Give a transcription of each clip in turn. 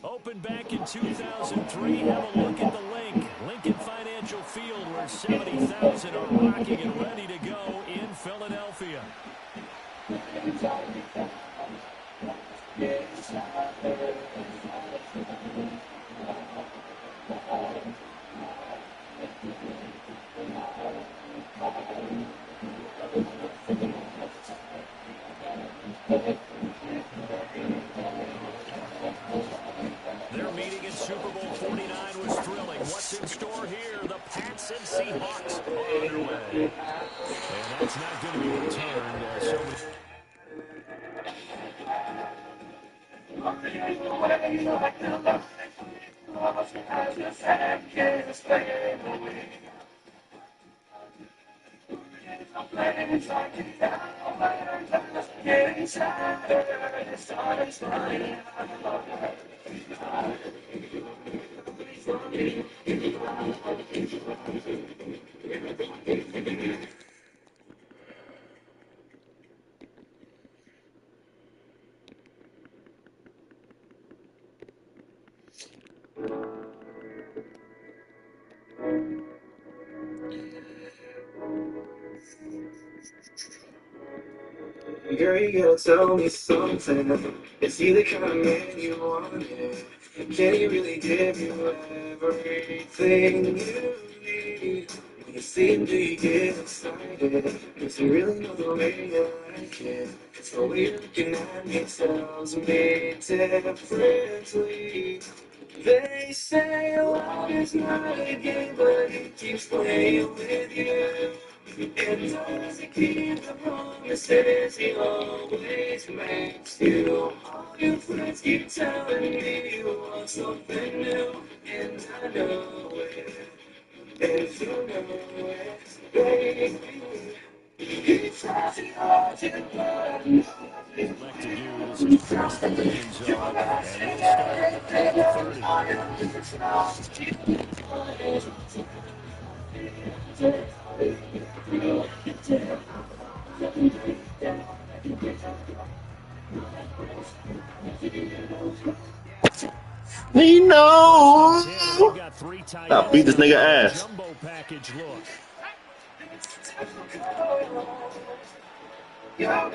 Opened back in 2003. Have a look at the link. Lincoln Financial Field, where 70,000 are rocking and ready to go in Philadelphia. Their meeting in Super Bowl 49 was thrilling. What's in store here? The Pats and Seahawks are underway. And that's not going to be returned. Girl, you gotta tell me something. Is he the kind of man you wanted? Can he really give you everything you need? When you see him, do you get excited? Does he really know the way you like it? It's the way you're looking at me tells me differently. They say love is not a game, but he keeps playing with you. And does he keep the promises he always makes you? All your friends keep telling me you want something new, and I know it. If you know it, baby, he tries hard to but Like to do this is press the end zone, and they'll start at we know. They've got 3 tight I'll beat this nigga ass. Jumbo package look. They'll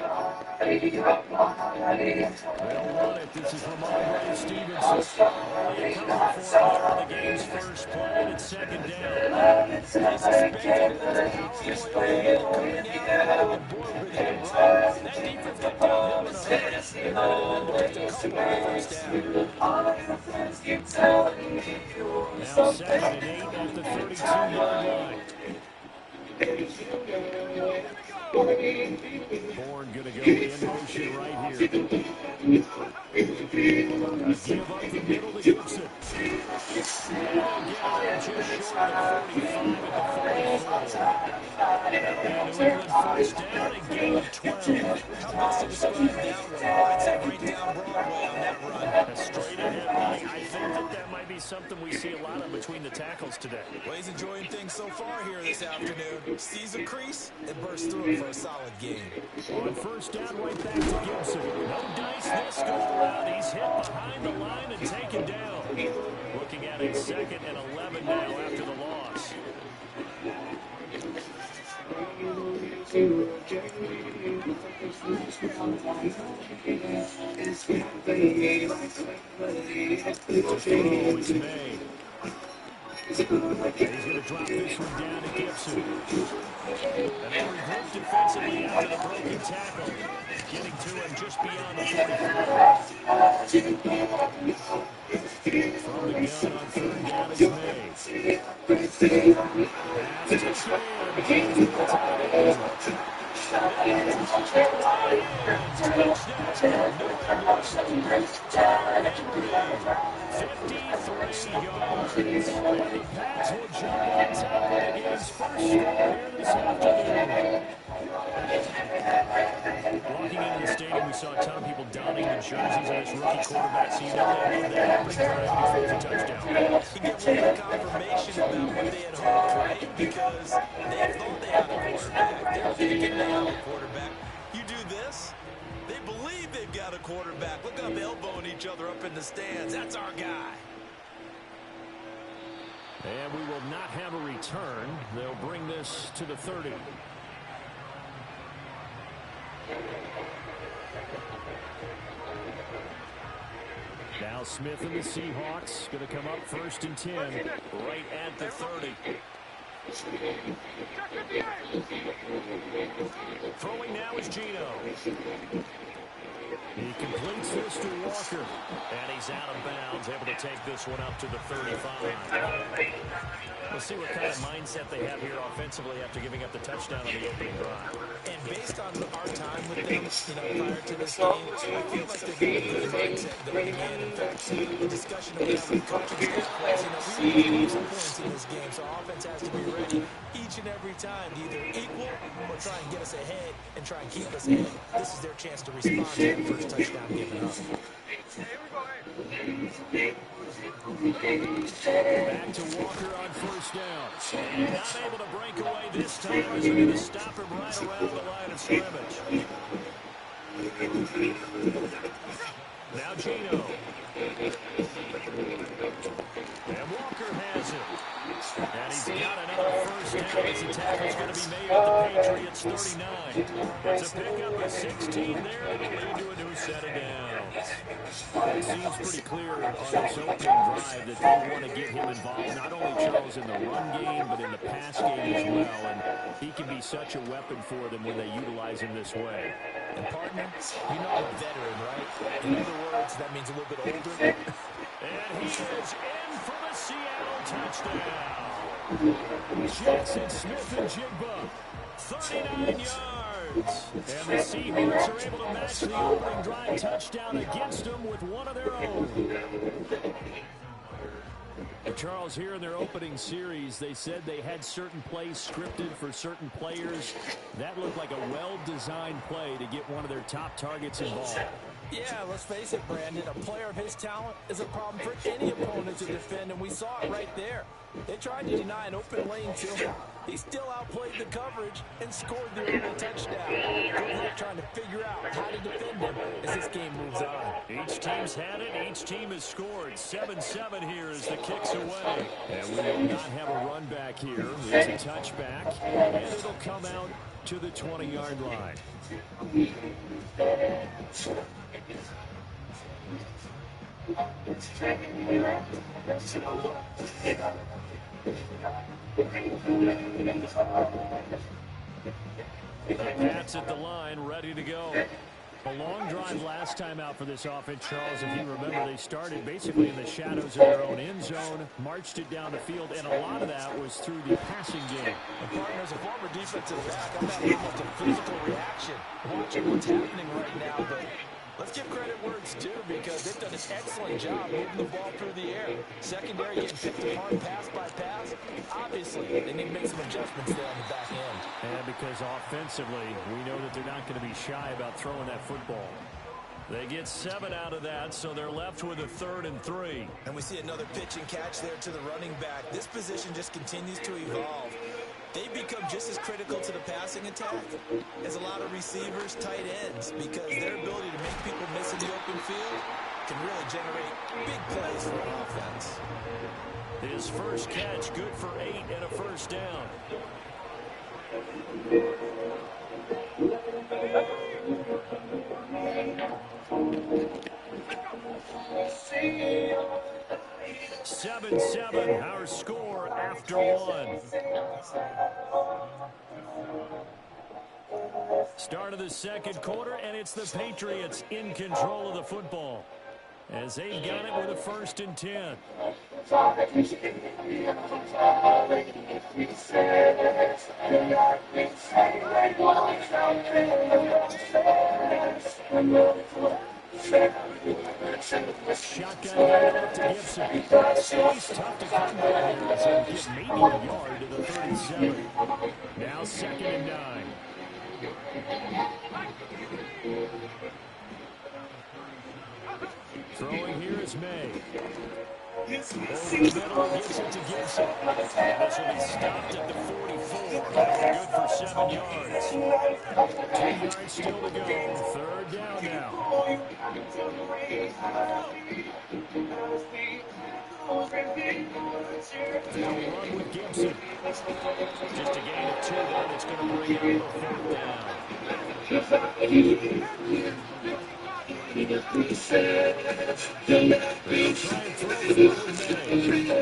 run it. This is Ramondre Stevenson. Only a couple for him there on the game's first play, and it's second down. They suspected that power play coming out. And boy, with him right, that defense got downhill in a hurry. And that ended up just a couple of first down. Now 2nd and 8 at the 32-yard line. Bourne going to go in motion right here. Give up the middle to Gibson. Just short of 45 at the 44. And New England first down and gain of 12. How best to describe that one? I'd say right down Broadway on that run. A straight ahead running. I think that might be something we see a lot of between the tackles today. Well, he's enjoying things so far here this afternoon. Sees a crease and bursts through it for a solid gain. On first down, right back to Gibson. No dice this go around. He's hit behind the line and taken down. Looking at it 2nd and 11 now after the loss. He's going to drop this one down to Gibson. And they regroup defensively after the broken tackle. Getting to him just beyond the 45. From the gun on 3rd down is May. Pass to Shea. Walking into the stadium, we saw a ton of people donning the jerseys of this rookie quarterback, so you know they love that happening for him when he throws a touchdown. You get a little confirmation about what they had hoped, right? Because they thought they had a quarterback. They were thinking they had a quarterback. You do this, Yeah, the quarterback. Look up, elbowing each other up in the stands. That's our guy. And we will not have a return. They'll bring this to the 30. Now Smith and the Seahawks going to come up 1st and 10 right at the 30. Throwing now is Gino. He completes this to Walker. And he's out of bounds, able to take this one up to the 35. We'll see what kind of mindset they have here offensively after giving up the touchdown on the opening drive. And based on our time with them, prior to this game, I feel like they're going to be good mindset going in. In fact, the discussion that we have with the coaching staff was, we need to score some points in this game, so offense has to be ready each and every time to either equal or try and get us ahead and try and keep us ahead. This is their chance to respond to that first touchdown given up. Back to Walker on 1st down. And not able to break away this time as they're going to stop him right around the line of scrimmage. Now Gino. And Walker has it. And he's got another 1st down as the tackle's going to be made at the Patriots 39. It's a pickup of 16 there. It'll lead to a new set of downs. It seems pretty clear on this opening drive that they want to get him involved, not only Charles in the run game, but in the pass game as well. And he can be such a weapon for them when they utilize him this way. And partner, you know I'm a veteran, right? In other words, that means a little bit older. And he is in for the Seattle touchdown. Jackson Smith and Jigba, 39 yards. And the Seahawks are able to match the opening drive touchdown against them with one of their own. Charles, here in their opening series, they said they had certain plays scripted for certain players. That looked like a well-designed play to get one of their top targets involved. Yeah, let's face it, Brandon. A player of his talent is a problem for any opponent to defend, and we saw it right there. They tried to deny an open lane to him. He still outplayed the coverage and scored the early touchdown. Good luck trying to figure out how to defend him as this game moves on. Each team's had it. Each team has scored. 7-7 here as the kick's away. And we will not have a run back here. It's a touchback, and it'll come out to the 20-yard line. The Pats at the line, ready to go. A long drive last time out for this offense, Charles. If you remember, they started basically in the shadows of their own end zone, marched it down the field, and a lot of that was through the passing game. And partner, as a former defensive back, I'm not able to physical reaction watching what's happening right now, but let's give credit where it's due because they've done an excellent job moving the ball through the air. Secondary getting picked apart pass by pass. Obviously, they need to make some adjustments there on the back end. And because offensively, we know that they're not going to be shy about throwing that football. They get 7 out of that, so they're left with a 3rd and 3. And we see another pitch and catch there to the running back. This position just continues to evolve. They become just as critical to the passing attack as a lot of receivers, tight ends, because their ability to make people miss in the open field can really generate big plays for an offense. His first catch, good for 8 and a 1st down. Seven, our score after 1. Start of the second quarter, and it's the Patriots in control of the football as they've got it with a 1st and 10. Shotgun handoff to Gibson. He's tough to come by here as he'll get maybe a yard to the 37. Now 2nd and 9. Throwing here is May. Over the middle, gets it to Gibson. And this will be stopped at the 44. That's good for 7 yards. 2 yards still to go. 3rd down now. They'll run with Gibson. Just a gain of 2 then. It's going to bring up a 3rd down. They'll try and throw forward May.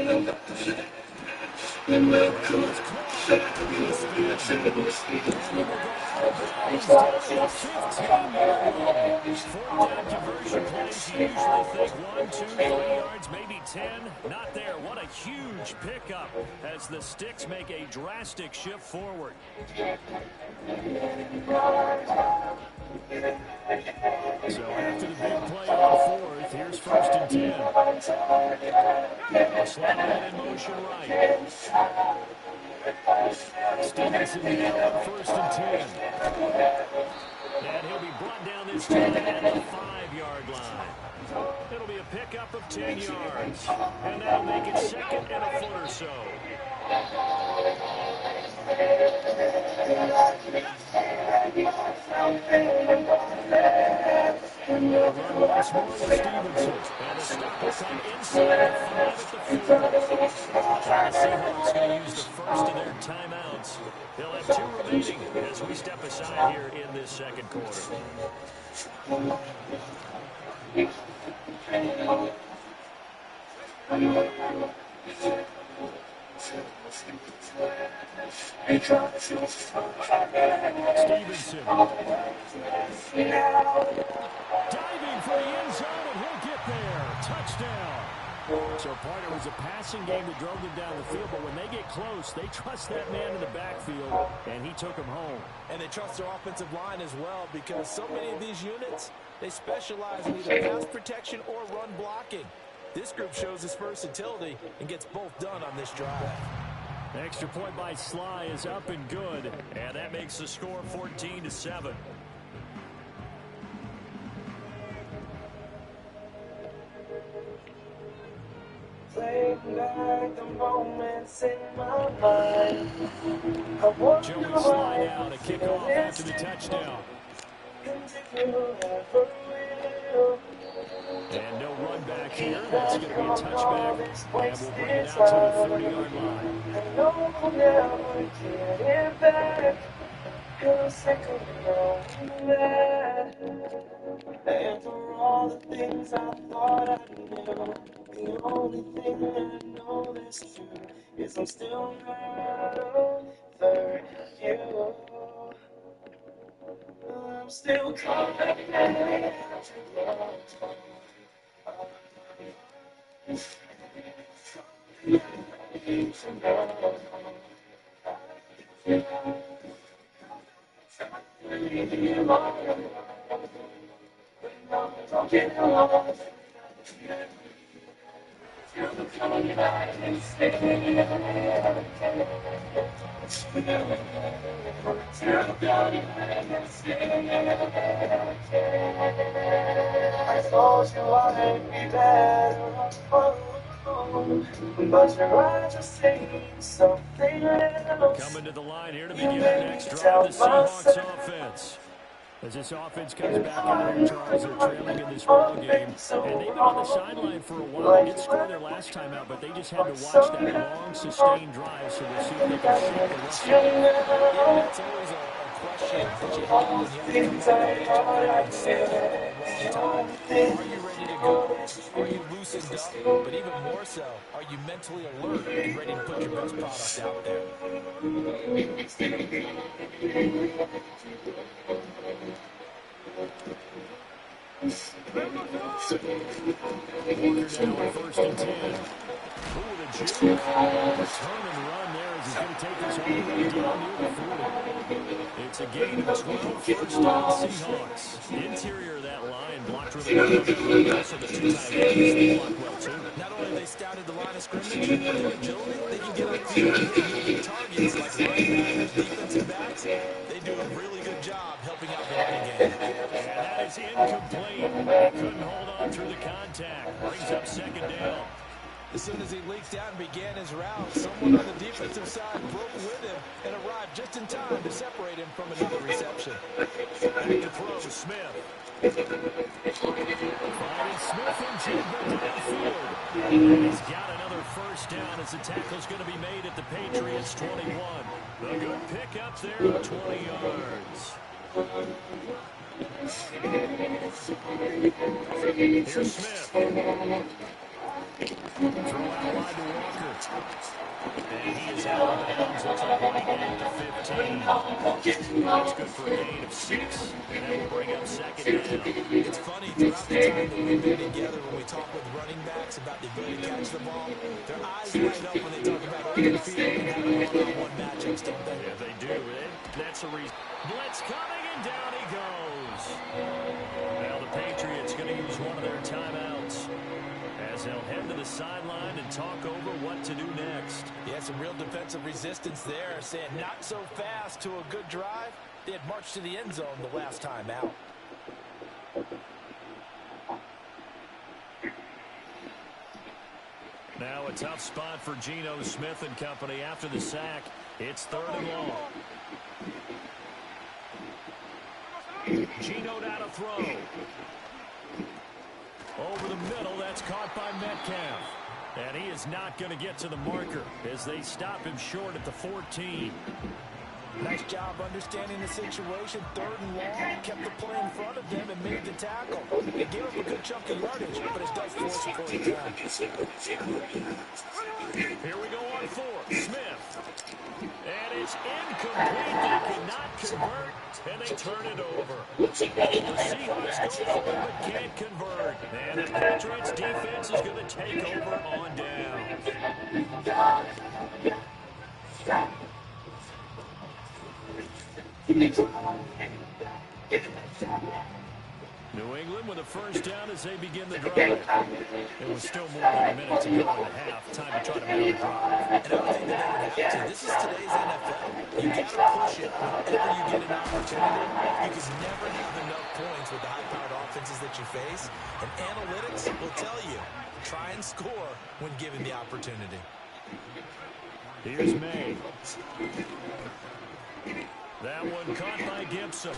And he's clawed back into the spin. And he will go out of bounds down at the 15-yard line. 4th down conversion plays, you usually think 1, 2, 3 yards, maybe 10. Not there. What a huge pickup as the Sticks make a drastic shift forward. So after the big play on 4th, here's 1st and 10. A slot man in motion right. Stevenson now on 1st and 10. And he'll be brought down this time at the 5-yard line. It'll be a pickup of 10 yards. And that'll make it 2nd and a foot or so. They'll run once more with Stevenson. And the stop will come inside the 5 at the 4. And the Seahawks going to use the first of their timeouts. They'll have 2 remaining as we step aside here in this 2nd quarter. Stevenson. Diving for the end zone, and he'll get there. Touchdown. So, partner, it was a passing game that drove them down the field, but when they get close, they trust that man in the backfield, and he took him home. And they trust their offensive line as well, because so many of these units, they specialize in either pass protection or run blocking. This group shows its versatility and gets both done on this drive. Extra point by Sly is up and good, and that makes the score 14-7. Playing back the moments in my mind. Joey Sly now to kick off after the touchdown. And no run back here. That's going to be a touchback. And we'll bring it out to the 30-yard line. I know we'll never get it back. I'm sick of knowing that. And for all the things I thought I knew, the only thing I know that's true is I'm still not over you. I'm still coming back to love. I told you I'd be better alone, but your eyes are saying something else. Coming to the line here to begin their next drive, the Seahawks offense. As this offense comes back out here, Charles, they're trailing in this ball game, and they've been on the sideline for a while. They did score their last time out, but they just had to watch that long, sustained drive, so we'll see if they can shake the rust. Yeah, it's always a question that you have when you have to come out and say, are you ready to go? Are you loosened up? But even more so, are you mentally alert and ready to put your best product out there? Walker now on 1st and 10. Ooh, the juke. Turn and run there as he's going to take this all the way down near the 40. It's a gain of 12, 1st down Seahawks. Interior of that line blocked really well. Also the 2 tight ends, they blocked well too. Not only have they scouted the line of scrimmage, but their agility, they can get upfield and hit moving targets like linebackers, defensive backs. They do a really good job helping out the running game. And that is incomplete. He couldn't hold on through the contact. Brings up 2nd down. As soon as he leaked out and began his route, someone on the defensive side broke with him and arrived just in time to separate him from another reception. Back to throw, Smith. Finding Smith and Jigba downfield. And he's got another first down as the tackle's going to be made at the Patriots' 21. A good pick up there of 20 yards. Here's Smith. Throw out wide to Walker. And he is out of bounds. Looks like running at the 15. That's good for a gain of 6. And that will bring up second down. It's funny, throughout the time that we've been together, when we talk with running backs about the ability to catch the ball, their eyes light up when they talk about open field and having one-on-one matchups, don't they? Yeah, they do. That's the reason. Blitz coming, and down he goes. Now the Patriots going to use one of their timeouts as they'll head to the sideline and talk over what to do next. Yeah, some real defensive resistance there, saying not so fast to a good drive. They had marched to the end zone the last time out. Now a tough spot for Geno Smith and company after the sack. It's 3rd and long. Geno down to throw. Over the middle, that's caught by Metcalf. And he is not going to get to the marker as they stop him short at the 14. Nice job understanding the situation. 3rd and long, kept the play in front of them and made the tackle. It gave up a good chunk of yardage, but it does force it for a time. Here we go on 4th. Smith. And it's incomplete. They cannot convert, and they turn it over. The Seahawks go for it, but can't convert. And the Patriots defense is going to take over on down. New England with a first down as they begin the drive. It was still more than a minute to go in the half. Time to try to mount a drive. And I don't think that they would have to. This is today's NFL. You got to push it whenever you get an opportunity. You can never have enough points with the high-powered offenses that you face. And analytics will tell you, try and score when given the opportunity. Here's May. That one caught by Gibson.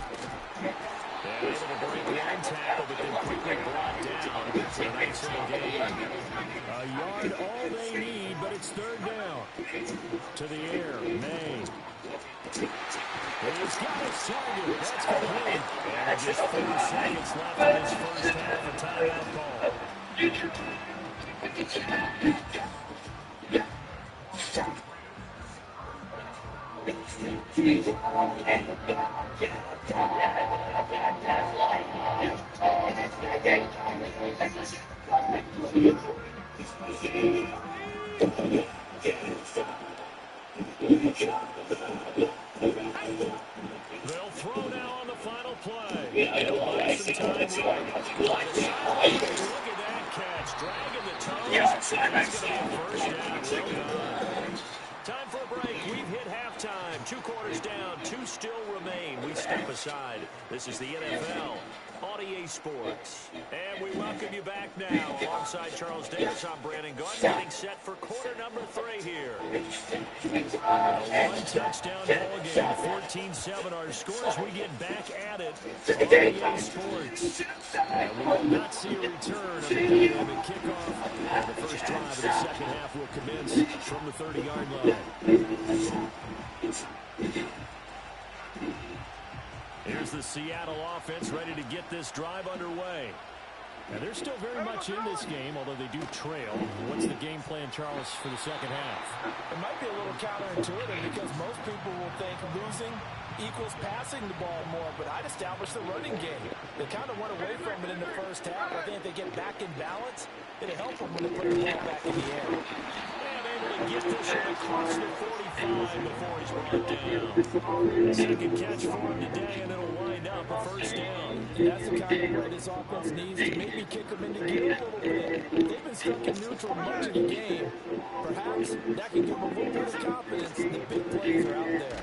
And able to break one tackle, but then quickly brought down. It's a nice little gain. A yard all they need, but it's 3rd down. To the air, May. He's got his target. That's complete. And just 4 seconds left in this first half. A timeout call. They'll throw now on the final play. They'll buy some time right. Look at that catch. Dragging the toes. That's going to be a first down. Well done. Time for a break. We've hit halftime. 2 quarters down. 2 still remain. We step aside. This is the NFL on EA Sports. And we welcome you back now. Alongside Charles Davis, I'm Brandon Gunn, getting set for quarter number 3 here. A 1-touchdown ball game. 14-7 our scores. We get back at it on EA Sports. And we will not see a return of the dynamic kickoff. And the first drive of the second half will commence from the 30-yard line. Here's the Seattle offense ready to get this drive underway. And they're still very much in this game, although they do trail. What's the game plan, Charles, for the second half? It might be a little counterintuitive because most people will think losing equals passing the ball more, but I'd establish the running game. They kind of went away from it in the first half. I think if they get back in balance, it'll help them when they put the ball back in the air. And able to get this one across the 45 before he's brought down. Second catch for him today, and it'll wind up a first down. And that's the kind of play this offense needs to maybe kick them into gear a little bit. They've been stuck in neutral much of the game. Perhaps that can give them a little bit of confidence. The big plays are out there.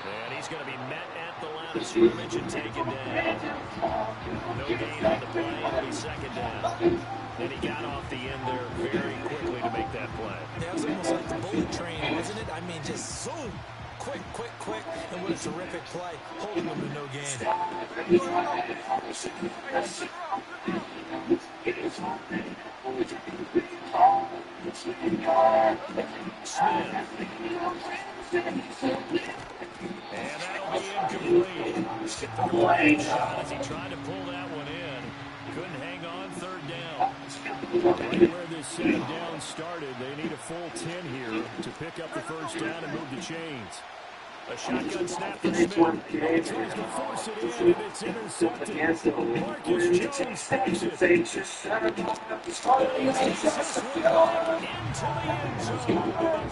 And he's going to be met at the line of scrimmage and taken down. No gain on the play. It'll be second down. And he got off the end there very quickly to make that play. That was almost like the bullet train, wasn't it? I mean, just zoom. Quick, quick, quick. And what a terrific play. Holding them to no gain. Smith. And that'll be incomplete. Great shot as he tried to pull that one in. Couldn't hang on, third down. Right where this second down started, they need a full 10 here to pick up the first down and move the chains. A shotgun snap for Smith. Tries to force it in, and it's intercepted. Marcus Jones takes it. He takes this one back into the end zone. The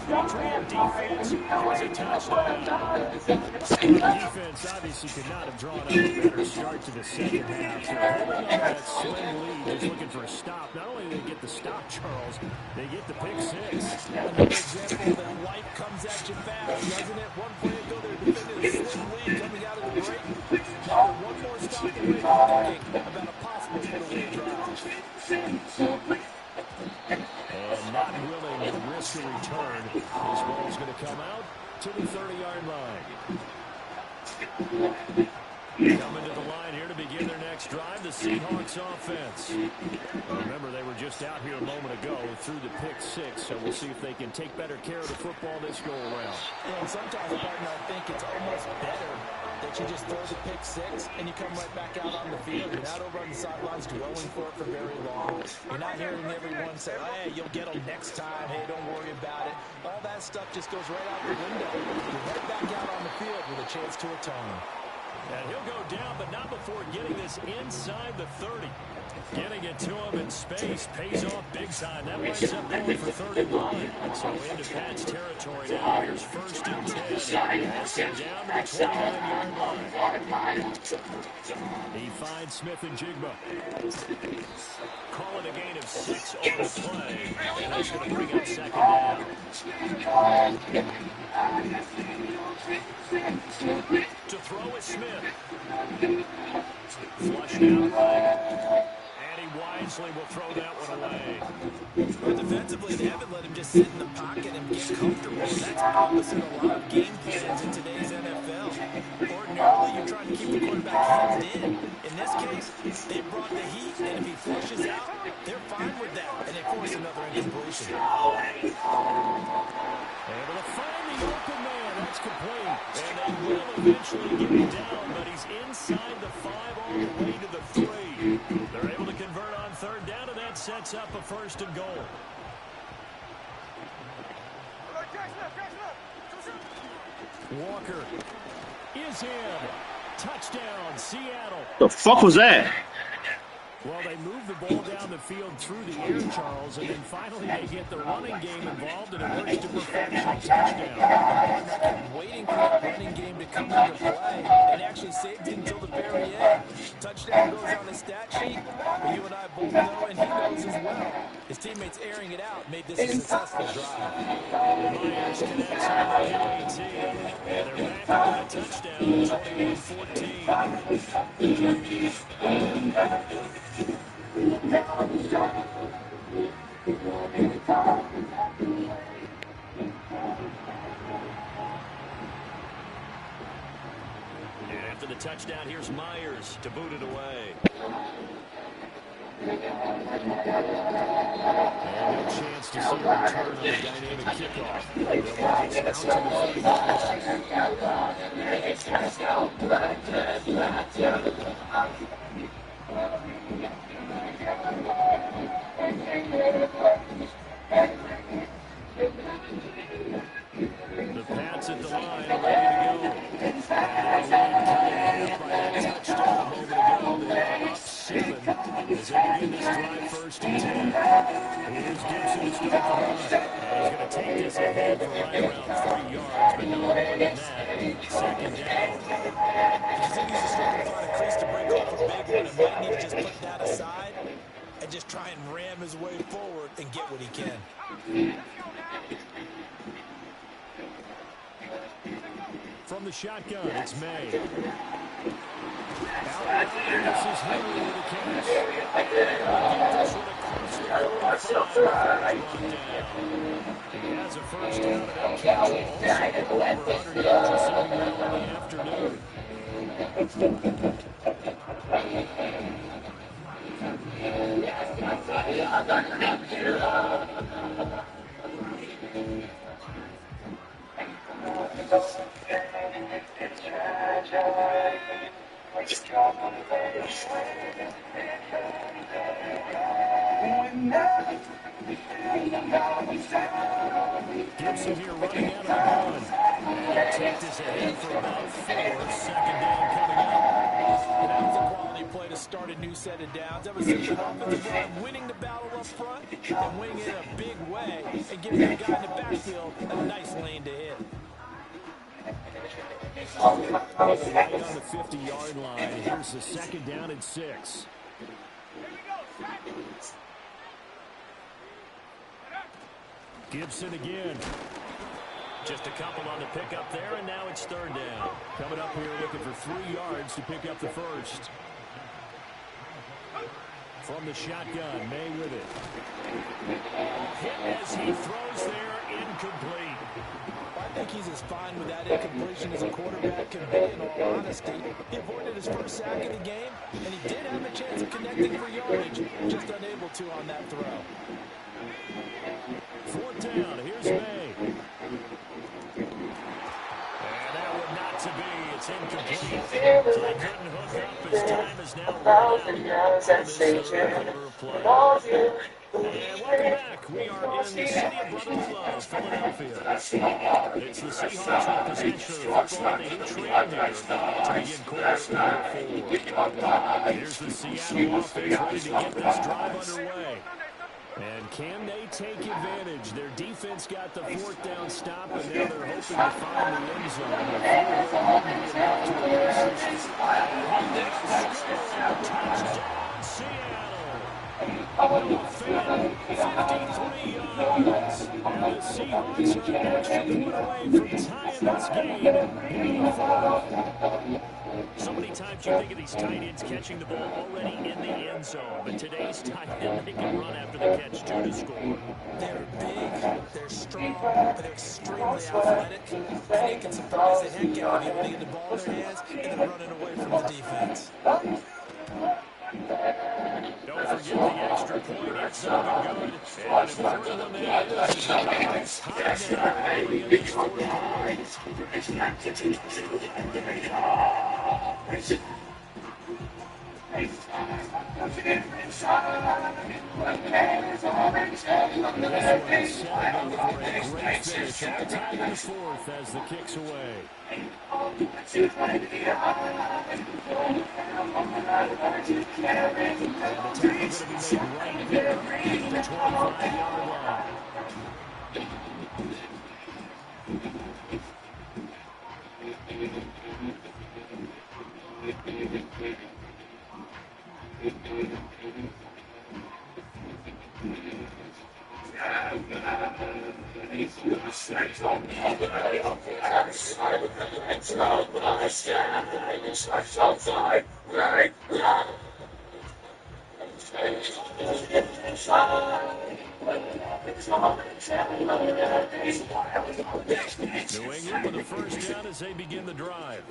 Patriot defense has a touchdown. Defense obviously could not have drawn up a better start to the second half. They're holding on that slim lead, just looking for a stop. Not only do they get the stop, Charles, they get the pick six. Another example that life comes at you fast, doesn't it? One play ago, they're defending a slim lead coming out of the break. Now they're one more stop away from thinking about a possible getaway drive. And not willing to risk a return. This ball's going to come out to the 30-yard line. Coming to the line here to begin their next drive, the Seahawks offense. Remember, they were just out here a moment ago through the pick six, so we'll see if they can take better care of the football this go-around. And sometimes, partner, I think it's almost better that you just throw the pick six and you come right back out on the field. You're not over on the sidelines dwelling for it for very long. You're not hearing everyone say, hey, you'll get them next time. Hey, don't worry about it. All that stuff just goes right out the window. You're right back out on the field with a chance to atone. And he'll go down, but not before getting this inside the 30. Getting it to him in space pays off big time. That winds up going for 31. So into Pat's territory now. Here's first and 10. Passing down to the 29-yard line. He finds Smith and Jigba. Call it a gain of 6 on the play. And that's going to bring up second down. To throw is Smith. Flushed out right. And he wisely will throw that one away. Well, defensively, they haven't let him just sit in the pocket and get comfortable. That's opposite a lot of game plans in today's NFL. Ordinarily, you're trying to keep the quarterback hemmed in. In this case, they brought the heat, and if he flushes out, they're fine with that. And they force another incompletion. Able to find the open man. That's complete. And they will eventually get him down, but he's inside the 5 all the way to the 3. They're able to convert on third down, and that sets up a first and goal. Walker is in. Touchdown, Seattle. The fuck was that? Well, they move the ball down the field through the air, Charles, and then finally they get the running game involved, and it works to perfection. Touchdown. I kept waiting for that running game to come into play, and actually saved it until the very end. Touchdown goes on the stat sheet, but you and I both know, and he knows as well. His teammates airing it out made this a successful drive. Myers connects on the PAT, and they're back on a touchdown, 21-14. And after the touchdown, here's Myers to boot it away. And no chance to see a return on the dynamic kickoff. It's out the Pats at the line, ready to go. And the lead cut by that touchdown a moment ago. They are up 7 as they begin this drive first and 10. Here's Gibson to start the run. And he's going to take this ahead for right around 3 yards, but no more than that. Second down. He continues to struggle to find a crease to break off a big one, and might need to just put that aside and just try and ram his way forward and get what he can. From the the shotgun, it's May. Out wide, and this is Henry with a catch. They'll get this one across the 45 before it's brought down. He has a first down, and that catch will also put over 100 yards receiving now on the afternoon. Gibson here running out of the gun. And he'll take this ahead for about 4. Second down coming up. And that was a quality play to start a new set of downs. Ever see an offensive line winning the battle up front and winning it in a big way and giving the guy in the backfield a nice lane to hit. Right on the 50-yard line. Here's the second down and 6. Gibson again. Just a couple on the pickup there, and now it's third down. Coming up here looking for 3 yards to pick up the first. From the shotgun, May with it. Hit as he throws there, incomplete. I think he's as fine with that incompletion as a quarterback can be, in all honesty. He avoided his first sack of the game, and he did have a chance of connecting for yardage, just unable to on that throw. Fourth down, here's May. And that would not to be. It's incomplete. So they couldn't hook up. His time is now run out on this third quarter of play. And welcome back. We are in the city of brotherly love, Philadelphia. It's the Seahawks with possession of the football. They hit trail here to begin quarter number 4. Here's the Seattle offense ready to get this drive underway. And can they take advantage? Their defense got the fourth down stop, and now they're hoping to find the end zone. Touchdown, Seattle. Noah Fant, 53 yards. And the Seahawks are an extra point away from tying this game in the fourth. So many times you think of these tight ends catching the ball already in the end zone, but today's tight end, they can run after the catch, too, to score. They're big, they're strong, but they're extremely athletic, and they can surprise the heck out of you when they get the ball in their hands and they're running away from the defense. Don't forget the extra point. It's up and good. And an important one that is tied now early in this fourth quarter. Fourth as the kicks away. The tackle going to be made right there at the 25-yard line. New England with the first down as they begin the drive.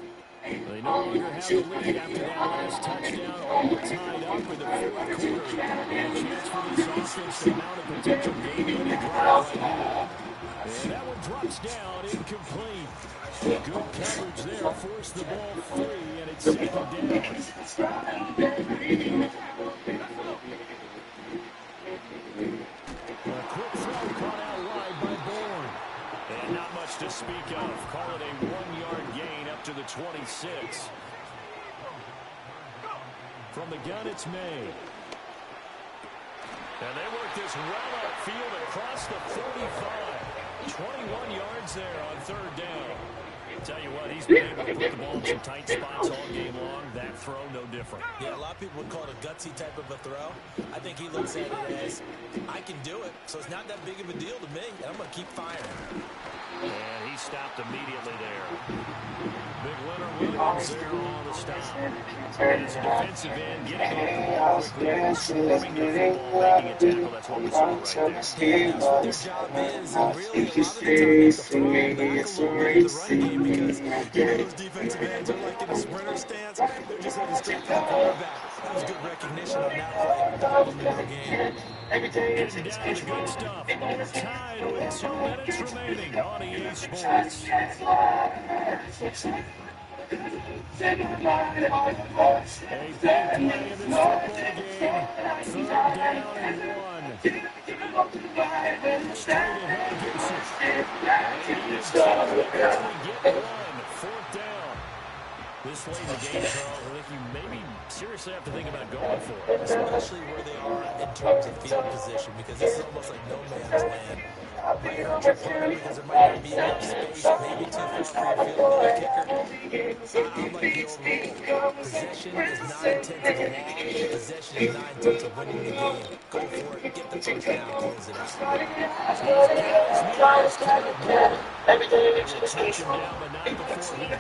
They no longer have the lead after that last touchdown, all tied up in the fourth quarter. And a chance for this offense to mount a potential game-winning drive right here. And that one drops down, incomplete. Good coverage there, forced the ball free, and it's second down. A quick throw caught out wide by Bourne. And not much to speak of. Call it a 1-yard gain up to the 26. From the gun, it's May. And they work this well upfield across the 45. 21 yards there on third down. Tell you what, he's been able to put the ball in some tight spots all game long. That throw, no different. Yeah, a lot of people would call it a gutsy type of a throw. I think he looks at it as, I can do it, so it's not that big of a deal to me, and I'm going to keep firing. And he stopped immediately there. Big Leonard Williams there on the stop. And as a defensive end, getting off the ball quickly and swarming the football, making a tackle. That's what we saw right there. And that's what their job is. And really, a lot of the time, they have to fall back a little bit in the run game because, those defensive ends are like in a sprinter stance. They're just heading straight for the quarterback. That was good recognition on that play to hold them to no gain. Getting down to good stuff. Tied with 2 minutes remaining on EA Sports. A big play in this football game. 3rd down and 1. Straight ahead, Gibson. They needed 2. They get 1. 4th down. This late in the game, Charles, I think you maybe seriously have to think about going for it. Especially where they are in terms of field position, because this is almost like no man's land. Might hurt your punter because there might not be enough space, maybe too far for your field goal kicker. I'm like the old rule. Possession is 9/10 of the law. Possession is 9/10 of winning the game. Go for it. Get the first down. Close it out. Touch him down, but not before he gets the first. Well,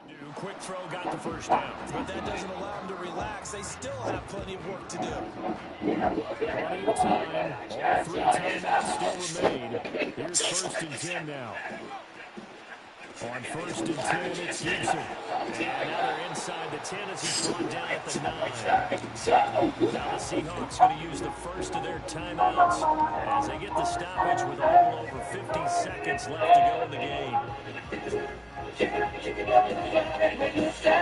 he did quick throw, got the first down. But that doesn't allow them to relax. They still have plenty of work to do. Plenty of time. All 3 timeouts still remain. Here's 1st and 10 now. On 1st and 10, it's Gibson. And now they're inside the 10 as he's brought down at the 9. Now the Seahawks going to use the first of their timeouts as they get the stoppage with a little over 50 seconds left to go in the game. Here comes 2nd down at 5.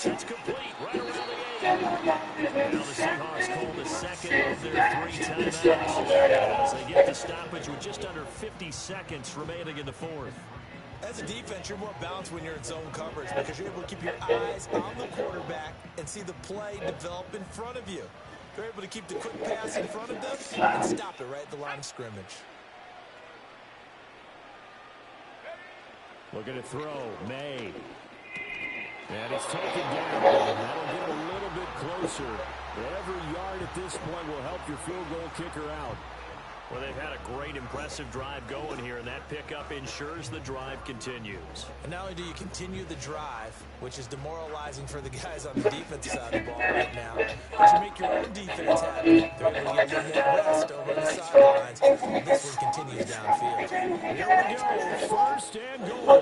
That's complete right around the 8. Now the Seahawks call the 2nd of their 3 timeouts as they get the stoppage with just under 50 seconds remaining in the 4th. As a defense, you're more balanced when you're in zone coverage because you're able to keep your eyes on the quarterback and see the play develop in front of you. They're able to keep the quick pass in front of them and stop it right at the line of scrimmage. Looking to throw, May. And it's taken down. That'll get a little bit closer. Every yard at this point will help your field goal kicker out. Well, they've had a great, impressive drive going here, and that pickup ensures the drive continues. And not only do you continue the drive, which is demoralizing for the guys on the defensive side of the ball right now, but you make your own defense happy. They're able to get a little more rest over on the sidelines. This one continues downfield. Here we go, 1st and goal.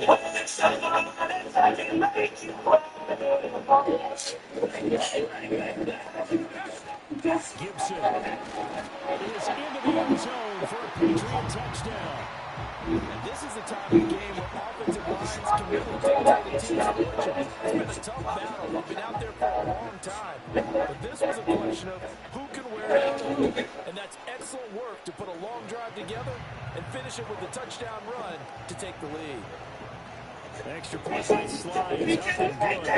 Gibson is into the end zone for a Patriot touchdown. And this is the time of the game where offensive lines can really dictate a team's fortune. It's been a tough battle. They've been out there for a long time. But this was a question of who can wear out who. And that's excellent work to put a long drive together and finish it with a touchdown run to take the lead. Extra point by Sly is up and good. They will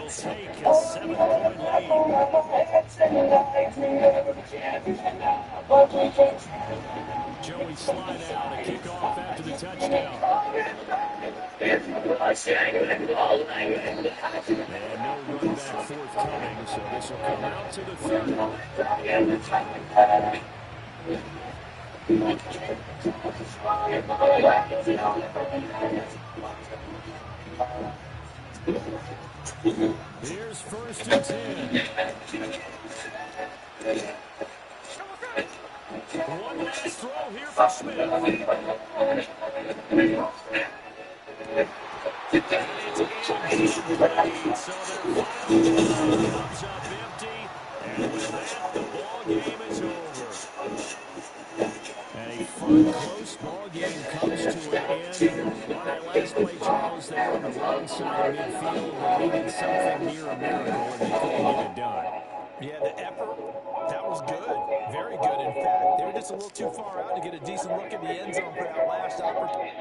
take a 7-point lead. Joey Sly now to kick off after the touchdown. And no run back forthcoming, so this will come out to the 30. Here's 1st and 10. One last throw here for Smith. It's incomplete, so they're ball on the wrong side of midfield. They needed something near a miracle, and they couldn't get it done. Yeah, the effort, that was good. Very good, in fact. They were just a little too far out to get a decent look at the end zone for that last opportunity.